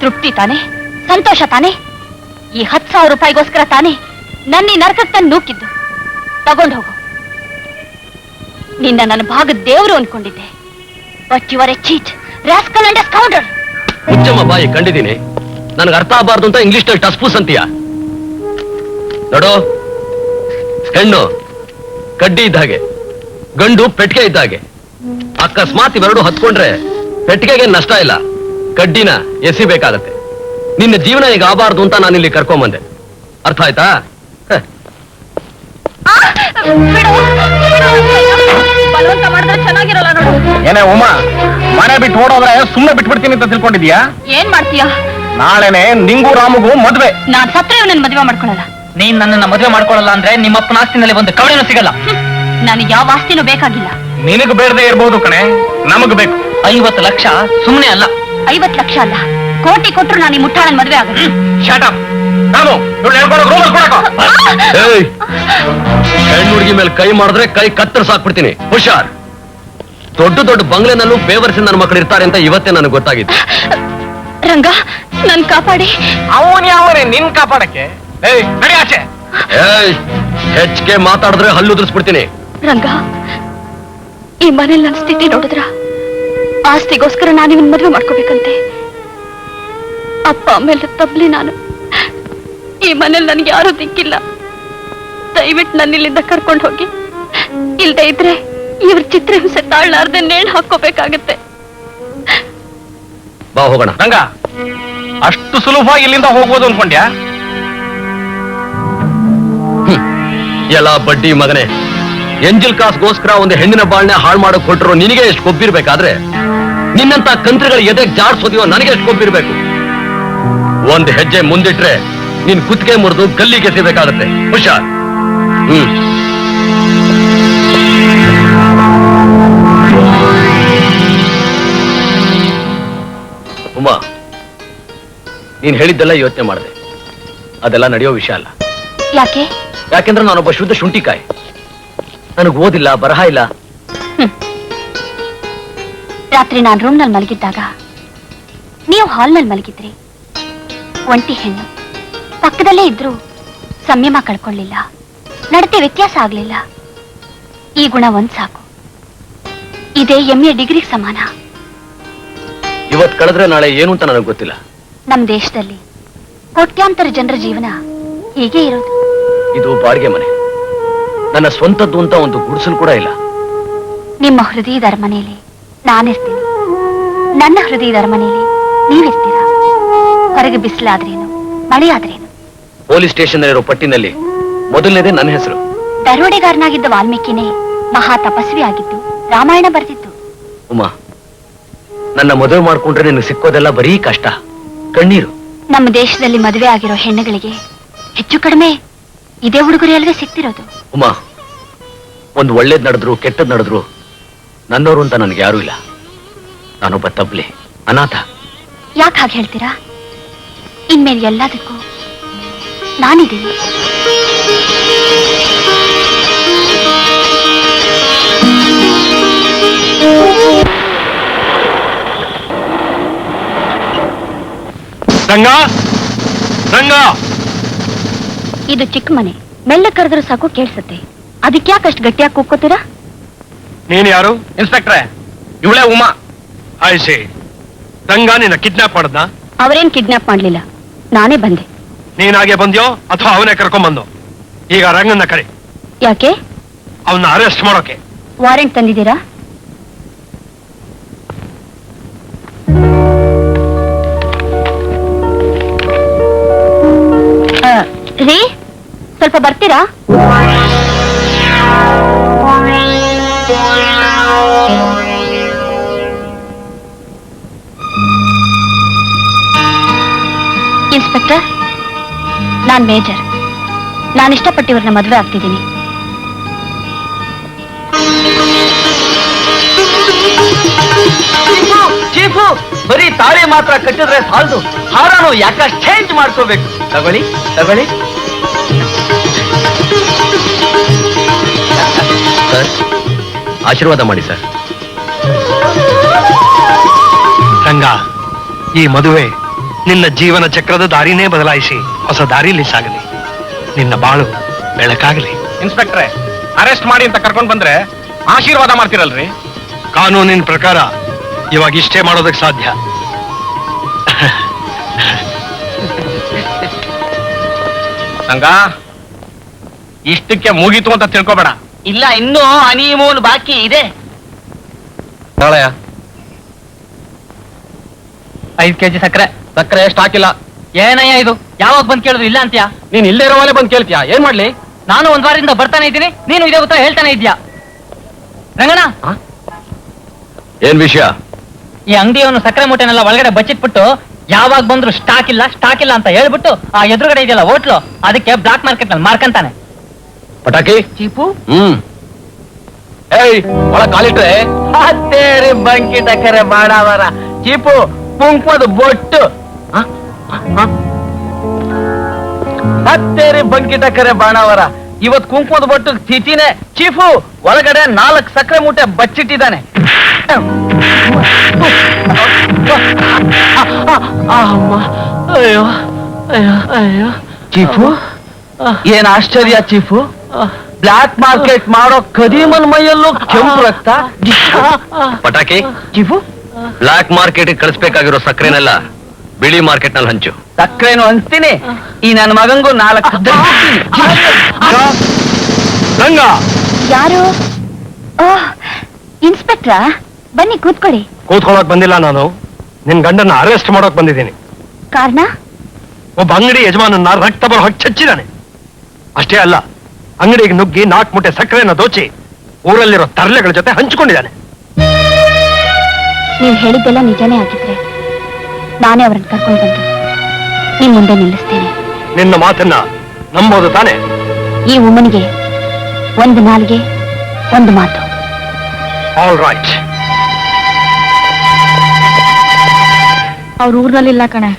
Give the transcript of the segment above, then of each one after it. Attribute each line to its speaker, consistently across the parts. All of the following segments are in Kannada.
Speaker 1: ತೃಪ್ತಿ ತಾನೆ, ಸಂತೋಷ ತಾನೆ? ಈ 10,000 ರೂಪಾಯಿಗೋಸ್ಕರ ತಾನೆ ನನ್ನ ಈ ನರಕಕ್ಕೆ ತಂದು ನೂಕಿದ್ದು. ತಗೊಂಡು ಹೋಗು. ನಿನ್ನ ನನ್ನ ಭಾಗದ ದೇವರು ಅನ್ಕೊಂಡಿದ್ದೆ. But you are a cheat, rascal and a scoundrel.
Speaker 2: ಹುಚ್ಚಮ್ಮ ಬಾಯಿ ಕಂಡಿದ್ದೀನಿ. ನನಗೆ ಅರ್ಥ ಆಗಬಾರ್ದು ಅಂತ ಇಂಗ್ಲಿಷ್ನಲ್ಲಿ ಟಸ್ಪೂಸ್ ಅಂತೀಯ. ನೋಡು, ಹೆಣ್ಣು ಕಡ್ಡಿ ಇದ್ದ ಹಾಗೆ, ಗಂಡು ಪೆಟ್ಟಿಗೆ ಇದ್ದ ಹಾಗೆ. ಅಕಸ್ಮಾತ್ ಇವೆರಡು ಹತ್ಕೊಂಡ್ರೆ ಪೆಟ್ಟಿಗೆಗೆ ನಷ್ಟ ಇಲ್ಲ, ಕಡ್ಡಿನ ಎಸಿಬೇಕಾಗತ್ತೆ. ನಿನ್ನ ಜೀವನ ಈಗ ಆಗಬಾರ್ದು ಅಂತ ನಾನಿಲ್ಲಿ ಕರ್ಕೊಂಬಂದೆ. ಅರ್ಥ ಆಯ್ತಾ?
Speaker 1: ಬಲವಂತ ಮಾಡಿದ್ರೆ ಚೆನ್ನಾಗಿರಲ್ಲ ನೋಡು.
Speaker 3: ಏನೇ ಉಮಾ, ಮನೆ ಬಿಟ್ಟು ಓಡೋದ್ರೆ ಸುಮ್ಮನೆ ಬಿಟ್ಬಿಡ್ತೀನಿ ಅಂತ ತಿಳ್ಕೊಂಡಿದ್ಯಾ?
Speaker 1: ಏನ್ ಮಾಡ್ತೀಯಾ?
Speaker 3: ನಾಳೆನೆ ನಿಂಗೂ ರಾಮಗೂ ಮದ್ವೆ.
Speaker 1: ನಾನ್ ಸತ್ರೆ ನನ್ನ ಮದುವೆ ಮಾಡ್ಕೊಳ್ಳಲ್ಲ.
Speaker 4: ನೀನ್ ನನ್ನನ್ನ ಮದುವೆ ಮಾಡ್ಕೊಳ್ಳಲ್ಲ ಅಂದ್ರೆ ನಿಮ್ಮಪ್ಪನ ಆಸ್ತಿನಲ್ಲಿ ಒಂದು ಕವಡೆನೂ ಸಿಗಲ್ಲ.
Speaker 1: ನನಗೆ ಯಾವ ಆಸ್ತಿನೂ ಬೇಕಾಗಿಲ್ಲ.
Speaker 3: ನಿನಗ್ ಬೇಡದೆ ಇರ್ಬೋದು ಕಣೆ, ನಮಗ್ ಬೇಕು.
Speaker 4: 50 ಲಕ್ಷ ಸುಮ್ಮನೆ ಅಲ್ಲ.
Speaker 1: 50 ಲಕ್ಷ ಅಲ್ಲ, ಕೋಟಿ ಕೊಟ್ರು ನಾನು ಈ ಮುಟ್ಟಾಳನ್ ಮದುವೆ ಆಗುತ್ತೆ.
Speaker 2: ಹೆಣ್ಣು ಹುಡುಗಿ ಮೇಲೆ ಕೈ ಮಾಡಿದ್ರೆ ಕೈ ಕತ್ತರಿಸಾಕ್ಬಿಡ್ತೀನಿ. ಹುಷಾರ್. ದೊಡ್ಡ ದೊಡ್ಡ ಬಂಗ್ಲೆನಲ್ಲೂ ಬೇವರ್ಸಿನ ನನ್ನ ಮಕ್ಕಳು ಇರ್ತಾರೆ ಅಂತ ಇವತ್ತೇ ನನಗೆ ಗೊತ್ತಾಗಿತ್ತು.
Speaker 1: ರಂಗ, ನನ್ ಕಾಪಾಡಿ.
Speaker 3: ಅವನ್ ಯಾವನೇ ನಿನ್ ಕಾಪಾಡಕ್ಕೆ? ನಡಿ ಆಚೆ.
Speaker 2: ಹೆಚ್ಚಿಗೆ ಮಾತಾಡಿದ್ರೆ ಹಲ್ಲು ಉದುರಿಸ್ಬಿಡ್ತೀನಿ.
Speaker 1: ರಂಗ, ಈ ಮನೇಲಿ ನನ್ನ ಸ್ಥಿತಿ ನೋಡಿದ್ರ ಆಸ್ತಿಗೋಸ್ಕರ ನಾನು ಇವನ್ ಮದುವೆ ಮಾಡ್ಕೋಬೇಕಂತೆ. ಅಪ್ಪ ಆಮೇಲೆ ತಬ್ಲಿ ನಾನು. ಈ ಮನೇಲಿ ನನ್ಗೆ ಯಾರು ದಿಕ್ಕಿಲ್ಲ. ದಯವಿಟ್ಟು ನನ್ನ ಇಲ್ಲಿಂದ ಕರ್ಕೊಂಡು ಹೋಗಿ. ಇಲ್ದೇ ಇದ್ರೆ ಇವ್ರ ಚಿತ್ರಹಿಂಸೆ ತಾಳ್ಲಾರ್ದೆ ನೇಣು ಹಾಕೋಬೇಕಾಗತ್ತೆ.
Speaker 2: ಬಾ ಹೋಗೋಣ.
Speaker 3: ರಂಗ, ಅಷ್ಟು ಸುಲಭವಾಗಿ ಇಲ್ಲಿಂದ ಹೋಗ್ಬೋದು ಅನ್ಕೊಂಡ್ಯಾ?
Speaker 2: ಎಲ್ಲ ಬಡ್ಡಿ ಮಗನೇ, ಎಂಜಿಲ್ ಕಾಸ್ಗೋಸ್ಕರ ಒಂದು ಹೆಣ್ಣಿನ ಬಾಳ್ನೆ ಹಾಳು ಮಾಡೋಕ್ ಕೊಟ್ಟರು ನಿನಗೆ ಎಷ್ಟು ಕೊಬ್ಬಿರ್ಬೇಕಾದ್ರೆ ನಿನ್ನಂತ ಕಂತ್ರಿಗಳ ಎದೆಗೆ ಜಾಡ್ಸೋದಿಯೋ ನನಗೆ ಎಷ್ಟು ಕೊಬ್ಬಿರ್ಬೇಕು. ಒಂದು ಹೆಜ್ಜೆ ಮುಂದಿಟ್ರೆ ನಿನ್ ಕುತ್ತಿಗೆ ಮುರಿದು ಗಲ್ಲಿಗೆ ಎಸಿಬೇಕಾಗತ್ತೆ. ಹುಷಾರ್. ಉಮಾ, ನೀನ್ ಹೇಳಿದ್ದೆಲ್ಲ ಯೋಚನೆ ಮಾಡಿದೆ. ಅದೆಲ್ಲ ನಡೆಯೋ ವಿಷಯ ಅಲ್ಲ.
Speaker 1: ಯಾಕೆ?
Speaker 2: ಯಾಕೆಂದ್ರೆ ನಾನೊಬ್ಬ ಶುದ್ಧ ಶುಂಠಿಕಾಯಿ. ನನಗೆ ಓದಿಲ್ಲ, ಬರಹ ಇಲ್ಲ.
Speaker 1: ರಾತ್ರಿ ನಾನು ರೂಮ್ನಲ್ಲಿ ಮಲಗಿದ್ದಾಗ ನೀವು ಹಾಲ್ನಲ್ಲಿ ಮಲಗಿದ್ರಿ. ಒಂಟಿ ಹೆಣ್ಣು ಪಕ್ಕದಲ್ಲೇ ಇದ್ರು ಸಂಯಮ ಕಳ್ಕೊಳ್ಳಿಲ್ಲ, ನಡತೆ ವ್ಯತ್ಯಾಸ ಆಗ್ಲಿಲ್ಲ. ಈ ಗುಣ ಒಂದ್ ಸಾಕು. ಇದೇ MA ಡಿಗ್ರಿಗೆ ಸಮಾನ.
Speaker 2: ಇವತ್ ಕಳೆದ್ರೆ ನಾಳೆ ಏನು ಅಂತ ನನಗೆ ಗೊತ್ತಿಲ್ಲ.
Speaker 1: ನಮ್ ದೇಶದಲ್ಲಿ ಕೋಟ್ಯಾಂತರ ಜನರ ಜೀವನ ಹೀಗೆ ಇರೋದು.
Speaker 2: ಇದು ಬಾಡಿಗೆ ಮನೆ. ನನ್ನ ಸ್ವಂತದ್ದು ಅಂತ ಒಂದು ಗುಡಿಸಲು ಕೂಡ ಇಲ್ಲ.
Speaker 1: ನಿಮ್ಮ ಹೃದಯದ ಅರಮನೆಯಲ್ಲಿ ನಾನಿರ್ತೀನಿ, ನನ್ನ ಹೃದಯದ ಅರಮನೆಯಲ್ಲಿ ನೀವಿರ್ತೀರಾ. ಹೊರಗೆ ಬಿಸಿಲಾದ್ರೇನು, ಮಳೆಯಾದ್ರೇನು.
Speaker 2: ಪೊಲೀಸ್ ಸ್ಟೇಷನ್ ಇರೋ ಪಟ್ಟಿನಲ್ಲಿ ಮೊದಲನೇದೇ ನನ್ನ ಹೆಸರು.
Speaker 1: ದರೋಡೆಗಾರನಾಗಿದ್ದ ವಾಲ್ಮೀಕಿನೇ ಮಹಾ ತಪಸ್ವಿ ಆಗಿದ್ದು ರಾಮಾಯಣ ಬರ್ತಿತ್ತು.
Speaker 2: ಉಮಾ, ನನ್ನ ಮದುವೆ ಮಾಡ್ಕೊಂಡ್ರೆ ನಿನಗೆ ಸಿಕ್ಕೋದೆಲ್ಲ ಬರೀ ಕಷ್ಟ, ಕಣ್ಣೀರು.
Speaker 1: ನಮ್ಮ ದೇಶದಲ್ಲಿ ಮದುವೆ ಆಗಿರೋ ಹೆಣ್ಣುಗಳಿಗೆ ಹೆಚ್ಚು ಕಡಿಮೆ ಇದೇ ಉಡುಗೊರೆ ಅಲ್ವೇ ಸಿಗ್ತಿರೋದು.
Speaker 2: ಉಮಾ, ಒಂದು ಒಳ್ಳೇದ್ ನಡೆದ್ರು ಕೆಟ್ಟದ್ ನಡೆದ್ರು ನನ್ನೋರು ಅಂತ ನನಗೆ ಯಾರೂ ಇಲ್ಲ. ನಾನೊಬ್ಬ ತಬ್ಲೆ, ಅನಾಥ.
Speaker 1: ಯಾಕೆ ಹಾಗೆ ಹೇಳ್ತೀರಾ? ಇನ್ಮೇಲೆ ಎಲ್ಲದಕ್ಕೂ ನಾನಿದ್ದೀನಿ.
Speaker 3: ರಂಗ, ರಂಗ,
Speaker 1: ಇದು ಚಿಕ್ಕ ಮನೆ, ಮೆಲ್ಲ ಕರೆದ್ರು ಸಾಕು ಕೇಳಿಸುತ್ತೆ. ಅದಕ್ಕೆ ಯಾಕಷ್ಟು ಗಟ್ಟಿಯಾಗಿ ಕೂಗ್ಕೋತೀರಾ?
Speaker 3: ನೀನ್ ಯಾರು? ಇನ್ಸ್ಪೆಕ್ಟ್ರೆ, ಇವಳೇ ಉಮಾ. ಆಯ್ಸಿ, ರಂಗ ನಿನ್ನ ಕಿಡ್ನಾಪ್ ಮಾಡದ್ನ?
Speaker 1: ಅವರೇನ್ ಕಿಡ್ನಾಪ್ ಮಾಡ್ಲಿಲ್ಲ, ನಾನೇ ಬಂದೆ.
Speaker 3: ನೀನಾಗೆ ಬಂದ್ಯೋ ಅಥವಾ ಅವನೇ ಕರ್ಕೊಂಡ್ ಬಂದೋ? ಈಗ ರಂಗನ್ನ ಕರೆ.
Speaker 1: ಯಾಕೆ?
Speaker 3: ಅವನ್ನ ಅರೆಸ್ಟ್ ಮಾಡೋಕೆ.
Speaker 1: ವಾರೆಂಟ್ ತಂದಿದ್ದೀರಾ? ರೀ, ಸ್ವಲ್ಪ ಬರ್ತೀರಾ? ಇನ್ಸ್ಪೆಕ್ಟರ್, ನಾನ್ ಮೇಜರ್. ನಾನು ಇಷ್ಟಪಟ್ಟಿವ್ರನ್ನ ಮದುವೆ ಆಗ್ತಿದ್ದೀನಿ.
Speaker 4: ಚೀಫು, ಬರೀ ತಾಳಿ ಮಾತ್ರ ಕಟ್ಟಿದ್ರೆ ಸಾಲದು, ಹಾರನು ಯಾಕಷ್ಟು ಚೇಂಜ್ ಮಾಡ್ಕೋಬೇಕು. ತಗೊಳ್ಳಿ ತಗೊಳ್ಳಿ.
Speaker 2: ಸರ್, ಆಶೀರ್ವಾದ ಮಾಡಿ ಸರ್.
Speaker 3: ರಂಗ, ಈ ಮದುವೆ ನಿನ್ನ ಜೀವನ ಚಕ್ರದ ದಾರಿನೇ ಬದಲಾಯಿಸಿ ಹೊಸ ದಾರಿಲಿ ಸಾಗಲಿ. ನಿನ್ನ ಬಾಳು ಬೆಳಕಾಗಲಿ.
Speaker 5: ಇನ್ಸ್ಪೆಕ್ಟ್ರೆ, ಅರೆಸ್ಟ್ ಮಾಡಿ ಅಂತ ಕರ್ಕೊಂಡ್ ಬಂದ್ರೆ ಆಶೀರ್ವಾದ ಮಾಡ್ತಿರಲ್ರಿ?
Speaker 3: ಕಾನೂನಿನ ಪ್ರಕಾರ ಇವಾಗ ಇಷ್ಟೇ ಮಾಡೋದಕ್ಕೆ ಸಾಧ್ಯ.
Speaker 5: ಸಂಗ, ಇಷ್ಟಕ್ಕೆ ಮುಗೀತು ಅಂತ ತಿಳ್ಕೊಬೇಡ.
Speaker 4: ಇಲ್ಲ, ಇನ್ನೂ ಹನಿಮೂನ್ ಬಾಕಿ ಇದೆ.
Speaker 2: ನಾಳೆಯ
Speaker 4: 5 ಕೆಜಿ ಸಕ್ಕರೆ.
Speaker 2: ಸಕ್ಕರೆ ಸ್ಟಾಕ್ ಇಲ್ಲ.
Speaker 4: ಏನಯ್ಯ ಇದು? ಯಾವಾಗ ಬಂದ್ ಕೇಳಿದ್ರು ಇಲ್ಲ ಅಂತ್ಯಾ?
Speaker 2: ನೀನ್ ಇಲ್ಲೇ ಇರೋವಾಲೆ ಬಂದು ಕೇಳ್ತೀಯಾ? ಏನ್ ಮಾಡ್ಲಿ?
Speaker 4: ನಾನು 1 ವಾರದಿಂದ ಬರ್ತಾನೆ ಇದ್ದೀನಿ, ನೀನು ಇದೇ ಉತ್ತರ ಹೇಳ್ತಾನೆ ಇದ್ಯಾ. ರಂಗಣ್ಣ,
Speaker 2: ಏನ್ ವಿಷಯ?
Speaker 4: ಈ ಅಂಗಡಿಯವನು ಸಕ್ಕರೆ ಮೂಟೆನೆಲ್ಲ ಒಳಗಡೆ ಬಚ್ಚಿಟ್ಬಿಟ್ಟು ಯಾವಾಗ ಬಂದ್ರು ಸ್ಟಾಕ್ ಇಲ್ಲ ಅಂತ ಹೇಳ್ಬಿಟ್ಟು ಆ ಎದುರುಗಡೆ ಇದೆಯಲ್ಲ ಹೋಟ್ಲು, ಅದಕ್ಕೆ ಬ್ಲಾಕ್ ಮಾರ್ಕೆಟ್ ನಲ್ಲಿ ಮಾರ್ಕಂತಾನೆ.
Speaker 2: ಪಟಾಕಿ
Speaker 4: ಚೀಪು
Speaker 2: ಏಯ್, ಒಳ ಕಾಲಿಟ್ರೆ
Speaker 4: ಹತ್ತೇರಿ ಬಂಕಿ ಟಕ್ಕರೆ ಮಾಡವರ ಚೀಪು ಕುಂಕುಮದ ಬೊಟ್ಟು. ಹತ್ತೇರಿ ಬಂಕಿ ಟಕ್ಕರೆ ಬಾಣವರ, ಇವತ್ ಕುಂಕುಮದ ಬೊಟ್ಟು ತಿಥಿನೇ. ಚೀಫು ಒಳಗಡೆ 4 ಸಕ್ಕರೆ ಮೂಟೆ ಬಚ್ಚಿಟ್ಟಿದ್ದಾನೆ. ಅಯ್ಯೋ ಅಯ್ಯೋ ಅಯ್ಯೋ. ಚೀಫು, ಏನ್ ಆಶ್ಚರ್ಯ ಚೀಫು, ಬ್ಲಾಕ್ ಮಾರ್ಕೆಟ್ ಮಾಡೋ ಕದೀಮನ್ ಮೈಯಲ್ಲೂ ಕೆಂಪು ರಕ್ತ.
Speaker 2: ಪಟಾಕಿ,
Speaker 4: ಚೀಫು,
Speaker 2: ಬ್ಲಾಕ್ ಮಾರ್ಕೆಟ್ ಕಳಿಸ್ಬೇಕಾಗಿರೋ ಸಕ್ಕರೆನೆಲ್ಲ ಬಿಳಿ ಮಾರ್ಕೆಟ್ ನಲ್ಲಿ ಹಂಚು.
Speaker 4: ಸಕ್ಕರೆನು ಅನ್ಸ್ತೀನಿ, ಈ ನನ್ನ ಮಗಂಗೂ 4
Speaker 3: ರಂಗ,
Speaker 1: ಯಾರು? ಓಹ್, ಇನ್ಸ್ಪೆಕ್ಟ್ರಾ? ಬನ್ನಿ ಕೂತ್ಕೊಳ್ಳಿ.
Speaker 3: ಕೂತ್ಕೊಳ್ಳೋಕ್ ಬಂದಿಲ್ಲ, ನಾನು ನಿನ್ ಗಂಡನ್ನ ಅರೆಸ್ಟ್ ಮಾಡೋಕ್ ಬಂದಿದ್ದೀನಿ.
Speaker 1: ಕಾರಣ?
Speaker 3: ಒಬ್ಬ ಅಂಗಡಿ ಯಜಮಾನನ್ನ ರಕ್ತ ಬರೋ ಹಚ್ಚ ಹಚ್ಚಿದ್ದಾನೆ. ಅಷ್ಟೇ ಅಲ್ಲ, ಅಂಗಡಿಗೆ ನುಗ್ಗಿ 4 ಮೂಟೆ ಸಕ್ಕರೆನ ದೋಚಿ ಊರಲ್ಲಿರೋ ತರ್ಲೆಗಳ ಜೊತೆ ಹಂಚಿಕೊಂಡಿದ್ದಾನೆ.
Speaker 1: ನೀವು ಹೇಳಿದ್ದೆಲ್ಲ ನಿಜನೇ ಆಗಿದ್ರೆ ನಾನೇ ಅವರನ್ನು ಕರ್ಕೊಂಡು ಬಂದು ನಿಮ್ ಮುಂದೆ ನಿಲ್ಲಿಸ್ತೇನೆ.
Speaker 3: ನಿನ್ನ ಮಾತನ್ನ ನಂಬೋದು ತಾನೆ?
Speaker 1: ಈ ವುಮನ್ಗೆ 1 ನಾಲಿಗೆ 1 ಮಾತು.
Speaker 3: All right.
Speaker 1: ಅವ್ರ ಊರ್ನಲ್ಲಿಲ್ಲ ಕಣೆ.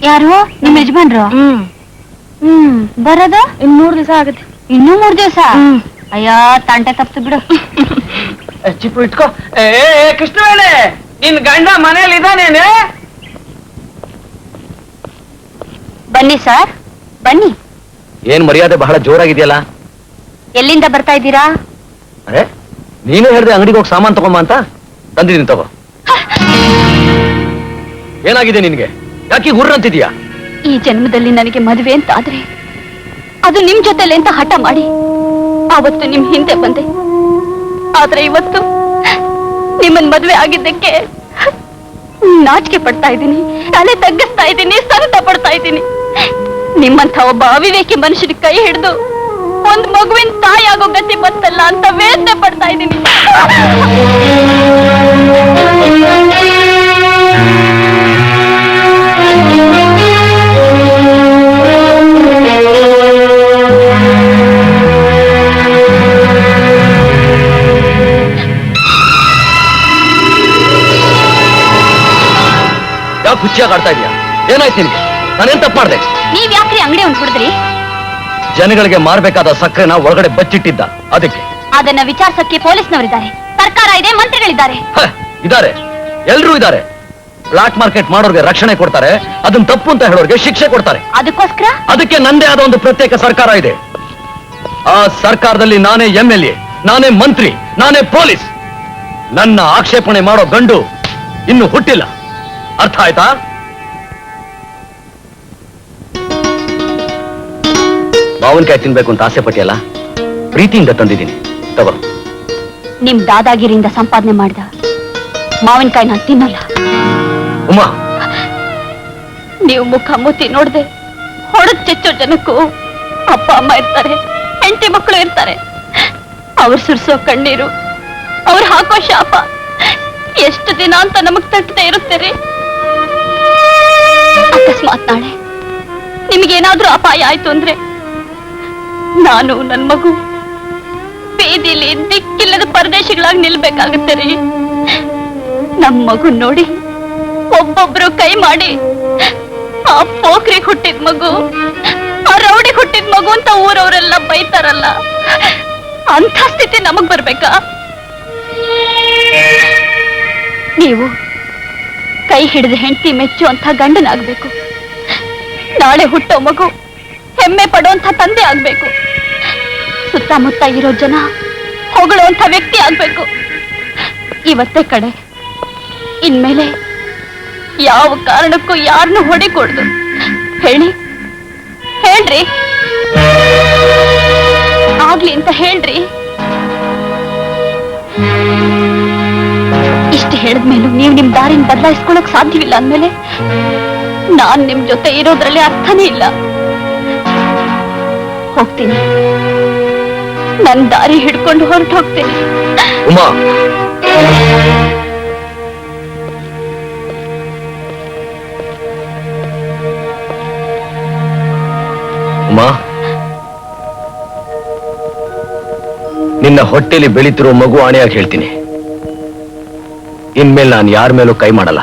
Speaker 1: ಯಾರು? ನಿಮ್ ಯಜಮಾನ್ರು? ಬರೋದು ಇನ್ನು 3 ದಿವಸ ಆಗುತ್ತೆ. ಇನ್ನೂ 3 ದಿವಸ? ಅಯ್ಯೋ, ತಂಟೆ ತಪ್ತು ಬಿಡು.
Speaker 4: ಚಿಪ್ಪು ಇಟ್ಕೋ. ಕೃಷ್ಣವೇಣೆ, ನಿನ್ ಗಂಡ ಮನೇಲಿ ಇದ್ದಾನೇನೆ?
Speaker 1: ಬನ್ನಿ ಸರ್, ಬನ್ನಿ.
Speaker 2: ಏನ್ ಮರ್ಯಾದೆ ಬಹಳ ಜೋರಾಗಿದೆಯಲ್ಲ?
Speaker 1: ಎಲ್ಲಿಂದ ಬರ್ತಾ ಇದ್ದೀರಾ?
Speaker 2: ಅರೆ, ನೀನೇ ಹೇಳ್ದೆ ಅಂಗಡಿಗೆ ಹೋಗಿ ಸಾಮಾನ್ ತಗೊಂಬ ಅಂತ. ತಂದಿದ್ದೀನಿ, ತಗೋ. ಏನಾಗಿದೆ ನಿನ್ಗೆ? ಯಾಕೆ ಹುರ್ರಂತಿದ್ಯಾ?
Speaker 1: ಈ ಜನ್ಮದಲ್ಲಿ ನನಗೆ ಮದುವೆ ಅಂತ ಆದ್ರೆ ಅದು ನಿಮ್ ಜೊತೆಲೆ ಅಂತ ಹಠ ಮಾಡಿ ಆವತ್ತು ನಿಮ್ ಹಿಂದೆ ಬಂದೆ. ಆದ್ರೆ ಇವತ್ತು ನಿಮ್ಮನ್ ಮದುವೆ ಆಗಿದ್ದಕ್ಕೆ ನಾಚಿಕೆ ಪಡ್ತಾ ಇದ್ದೀನಿ, ತಲೆ ತಗ್ಗಿಸ್ತಾ ಇದ್ದೀನಿ, ಸಂಕಟ ಪಡ್ತಾ ಇದ್ದೀನಿ. ನಿಮ್ಮಂಥ ಒಬ್ಬ ಅವಿವೇಕಿ ಮನುಷ್ಯನ ಕೈ ಹಿಡಿದು 1 ಮಗುವಿನ ತಾಯಿ ಆಗೋ ಗತಿ ಬಂತಲ್ಲ ಅಂತ ವೇದನೆ ಪಡ್ತಾ ಇದ್ದೀನಿ.
Speaker 2: ಯಾಕೆ ಹುಚ್ಚಿಯಾಗಿ ಆಡ್ತಾ ಇದೀಯಾ? ಏನಾಯ್ತು ನಿನ್ಗೆ? ನಾನೇನ್ ತಪ್ಪು ಮಾಡ್ದೆ?
Speaker 1: ನೀವ್ ಯಾಕ್ರಿ ಅಂಗಡಿ ಒಂದು ಹುಡಿದ್ರಿ?
Speaker 2: ಜನಗಳಿಗೆ ಮಾರ್ಬೇಕಾದ ಸಕ್ಕರೆನ ಒಳಗಡೆ ಬಚ್ಚಿಟ್ಟಿದ್ದ, ಅದಕ್ಕೆ.
Speaker 1: ಅದನ್ನ ವಿಚಾರಿಸಕ್ಕೆ ಪೊಲೀಸ್ನವರಿದ್ದಾರೆ, ಸರ್ಕಾರ ಇದೆ, ಮಂತ್ರಿಗಳಿದ್ದಾರೆ.
Speaker 2: ಇದಾರೆ, ಎಲ್ರೂ ಇದಾರೆ. ಬ್ಲಾಕ್ ಮಾರ್ಕೆಟ್ ಮಾಡೋರ್ಗೆ ರಕ್ಷಣೆ ಕೊಡ್ತಾರೆ, ಅದನ್ನ ತಪ್ಪು ಅಂತ ಹೇಳೋರ್ಗೆ ಶಿಕ್ಷೆ ಕೊಡ್ತಾರೆ.
Speaker 1: ಅದಕ್ಕೋಸ್ಕರ
Speaker 2: ಅದಕ್ಕೆ ನಂದೇ ಆದ ಒಂದು ಪ್ರತ್ಯೇಕ ಸರ್ಕಾರ ಇದೆ. ಆ ಸರ್ಕಾರದಲ್ಲಿ ನಾನೇ MLA, ನಾನೇ ಮಂತ್ರಿ, ನಾನೇ ಪೊಲೀಸ್. ನನ್ನ ಆಕ್ಷೇಪಣೆ ಮಾಡೋ ಗಂಡು ಇನ್ನು ಹುಟ್ಟಿಲ್ಲ. ಅರ್ಥ ಆಯ್ತಾ? ಮಾವಿನಕಾಯಿ ತಿನ್ಬೇಕು ಅಂತ ಆಸೆ ಪಟ್ಟಿಯಲ್ಲ, ಪ್ರೀತಿಯಿಂದ ತಂದಿದ್ದೀನಿ, ತಗೋ.
Speaker 1: ನಿಮ್ ದಾದಾಗಿರಿಯಿಂದ ಸಂಪಾದನೆ ಮಾಡಿದ ಮಾವಿನಕಾಯಿ ನಾನು ತಿನ್ನಲ್ಲ.
Speaker 2: ಉಮಾ,
Speaker 1: ನೀವು ಮುಖ ಮೂತಿ ನೋಡ್ದೆ ಹೊಡೆದ್ ಚೆಚ್ಚೋ ಜನಕ್ಕೂ ಅಪ್ಪ ಅಮ್ಮ ಇರ್ತಾರೆ, ಹೆಂಡತಿ ಮಕ್ಕಳು ಇರ್ತಾರೆ. ಅವ್ರು ಸುರಿಸೋ ಕಣ್ಣೀರು, ಅವ್ರು ಹಾಕೋ ಶಾಪ ಎಷ್ಟು ದಿನ ಅಂತ ನಮಗ್ ತಟ್ಟದೆ ಇರುತ್ತೀರಿ. ಅಕಸ್ಮಾತ್ ನಾಳೆ ನಿಮಗೇನಾದ್ರೂ ಅಪಾಯ ಆಯ್ತು ಅಂದ್ರೆ ನಾನು ನನ್ ಮಗು ಬೀದಿಲಿ ದಿಕ್ಕಿಲ್ಲದ ಪರದೇಶಿಗಳಾಗಿ ನಿಲ್ಬೇಕಾಗುತ್ತೆ ರೀ. ನಮ್ ಮಗು ನೋಡಿ ಒಬ್ಬೊಬ್ರು ಕೈ ಮಾಡಿ ಆ ಪೋಖ್ರಿ ಹುಟ್ಟಿದ ಮಗು, ಆ ರೌಡಿ ಹುಟ್ಟಿದ ಮಗು ಅಂತ ಊರವರೆಲ್ಲ ಬೈತಾರಲ್ಲ, ಅಂಥ ಸ್ಥಿತಿ ನಮಗ್ ಬರ್ಬೇಕಾ? ನೀವು ಕೈ ಹಿಡಿದು ಹೆಂಡತಿ ಮೆಚ್ಚು ಅಂತ ಗಂಡನಾಗ್ಬೇಕು. ನಾಳೆ ಹುಟ್ಟೋ ಮಗು ಹೆಮ್ಮೆ ಪಡುವಂತ ತಂದೆ ಆಗ್ಬೇಕು. ಸುತ್ತಮುತ್ತ ಇರೋ ಜನ ಹೊಗಳುವಂತ ವ್ಯಕ್ತಿ ಆಗ್ಬೇಕು. ಇವತ್ತೇ ಕಡೆ, ಇನ್ಮೇಲೆ ಯಾವ ಕಾರಣಕ್ಕೂ ಯಾರನ್ನು ಹೊಡಿಕೊಡ್ದು. ಹೇಳಿ, ಹೇಳ್ರಿ, ಆಗ್ಲಿ ಅಂತ ಹೇಳ್ರಿ. ಇಷ್ಟು ಹೇಳಿದ್ಮೇಲೂ ನೀವು ನಿಮ್ ದಾರಿನ ಬದಲಾಯಿಸ್ಕೊಳಕ್ ಸಾಧ್ಯವಿಲ್ಲ ಅಂದ್ಮೇಲೆ ನಾನ್ ನಿಮ್ ಜೊತೆ ಇರೋದ್ರಲ್ಲಿ ಅರ್ಥನೇ ಇಲ್ಲ. ಹೋಗ್ತೀನಿ, ನನ್ ದಾರಿ ಹಿಡ್ಕೊಂಡು ಹೊರಟು ಹೋಗ್ತೀನಿ.
Speaker 2: ಉಮಾ, ಉಮಾ, ನಿನ್ನ ಹೊಟ್ಟೆಲಿ ಬೆಳೀತಿರೋ ಮಗು ಆಣೆಯಾಗಿ ಹೇಳ್ತೀನಿ, ಇನ್ಮೇಲೆ ನಾನು ಯಾರ ಮೇಲೂ ಕೈ ಮಾಡಲ್ಲ.